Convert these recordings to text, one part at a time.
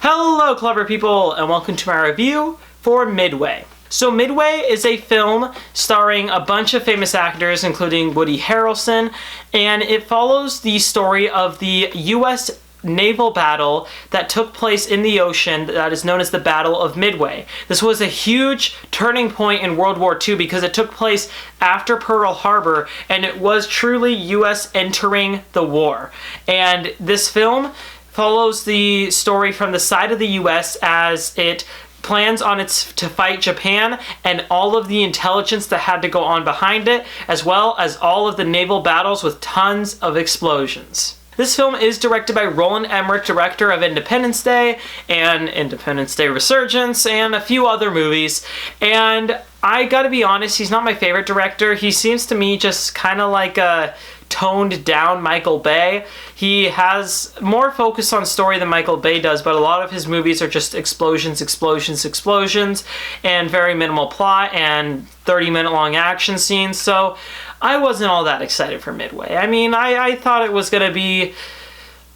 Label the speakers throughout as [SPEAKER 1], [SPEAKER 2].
[SPEAKER 1] Hello clever people and welcome to my review for Midway. So Midway is a film starring a bunch of famous actors including Woody Harrelson, and it follows the story of the US naval battle that took place in the ocean that is known as the Battle of Midway. This was a huge turning point in World War II because it took place after Pearl Harbor and it was truly US entering the war. And this film follows the story from the side of the US as it plans on to fight Japan and all of the intelligence that had to go on behind it, as well as all of the naval battles with tons of explosions. This film is directed by Roland Emmerich, director of Independence Day and Independence Day Resurgence and a few other movies. And I gotta be honest, he's not my favorite director. He seems to me just kind of like a toned down Michael Bay. He has more focus on story than Michael Bay does, but a lot of his movies are just explosions, explosions, explosions, and very minimal plot and 30-minute long action scenes. So I wasn't all that excited for Midway. I mean, I thought it was going to be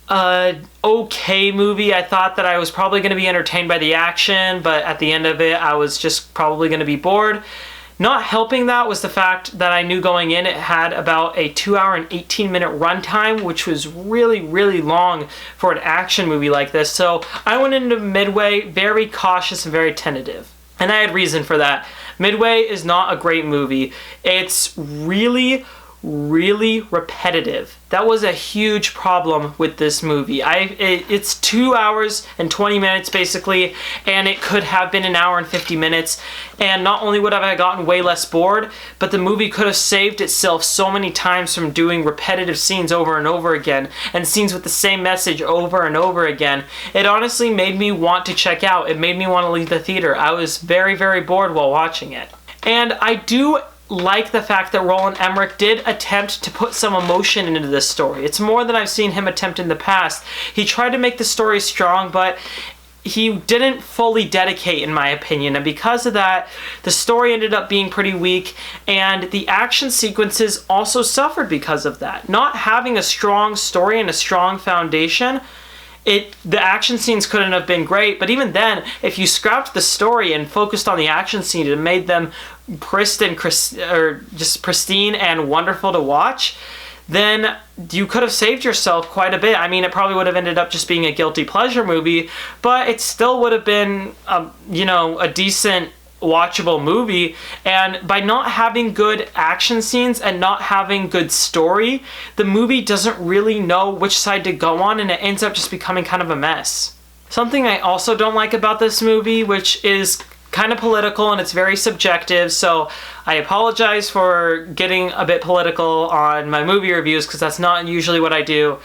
[SPEAKER 1] an okay movie. I thought that I was probably going to be entertained by the action, but at the end of it, I was just probably going to be bored. Not helping that was the fact that I knew going in it had about a 2-hour and 18-minute runtime, which was really, really long for an action movie like this. So I went into Midway very cautious and very tentative. And I had reason for that. Midway is not a great movie. It's really, really repetitive. That was a huge problem with this movie. It's 2 hours and 20 minutes basically, and it could have been an hour and 50 minutes. And not only would have I gotten way less bored, but the movie could have saved itself so many times from doing repetitive scenes over and over again, and scenes with the same message over and over again. It honestly made me want to check out. It made me want to leave the theater. I was very, very bored while watching it. And I do like the fact that Roland Emmerich did attempt to put some emotion into this story. It's more than I've seen him attempt in the past. He tried to make the story strong, but he didn't fully dedicate, in my opinion, and because of that, the story ended up being pretty weak, and the action sequences also suffered because of that. Not having a strong story and a strong foundation, the action scenes couldn't have been great, but even then, if you scrapped the story and focused on the action scenes and made them pristine and wonderful to watch, then you could have saved yourself quite a bit. I mean, it probably would have ended up just being a guilty pleasure movie, but it still would have been, a decent watchable movie. And by not having good action scenes and not having good story, the movie doesn't really know which side to go on, and it ends up just becoming kind of a mess. Something I also don't like about this movie, which is kind of political and it's very subjective, so I apologize for getting a bit political on my movie reviews because that's not usually what I do,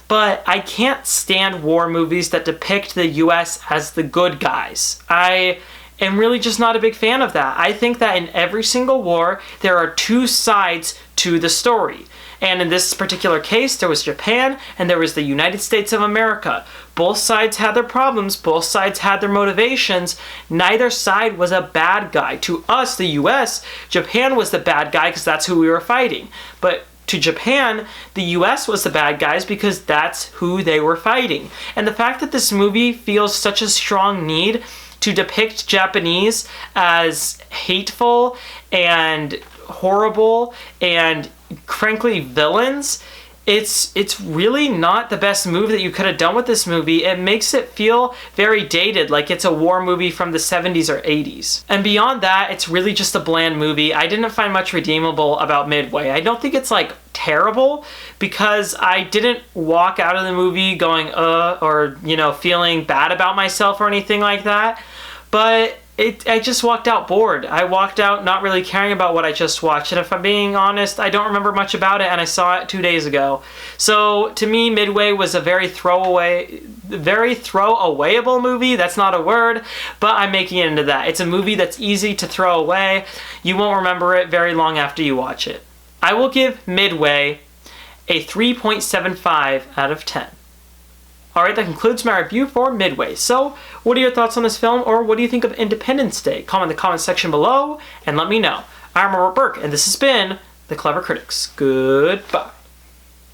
[SPEAKER 1] but I can't stand war movies that depict the US as the good guys. I am really just not a big fan of that. I think that in every single war, there are two sides to the story. And in this particular case, there was Japan and there was the United States of America. Both sides had their problems, both sides had their motivations. Neither side was a bad guy. To us, the US, Japan was the bad guy because that's who we were fighting. But to Japan, the US was the bad guys because that's who they were fighting. And the fact that this movie feels such a strong need to depict Japanese as hateful and horrible and frankly villains, it's really not the best move that you could have done with this movie. It makes it feel very dated, like it's a war movie from the 70s or 80s. And beyond that, it's really just a bland movie. I didn't find much redeemable about Midway. I don't think it's like terrible because I didn't walk out of the movie going or feeling bad about myself or anything like that. But I just walked out bored. I walked out not really caring about what I just watched. And if I'm being honest, I don't remember much about it and I saw it 2 days ago. So to me, Midway was a very throwawayable movie. That's not a word, but I'm making it into that. It's a movie that's easy to throw away. You won't remember it very long after you watch it. I will give Midway a 3.75 out of 10. Alright, that concludes my review for Midway. So, what are your thoughts on this film, or what do you think of Independence Day? Comment in the comment section below, and let me know. I'm Robert Burke, and this has been The Clever Critics. Goodbye.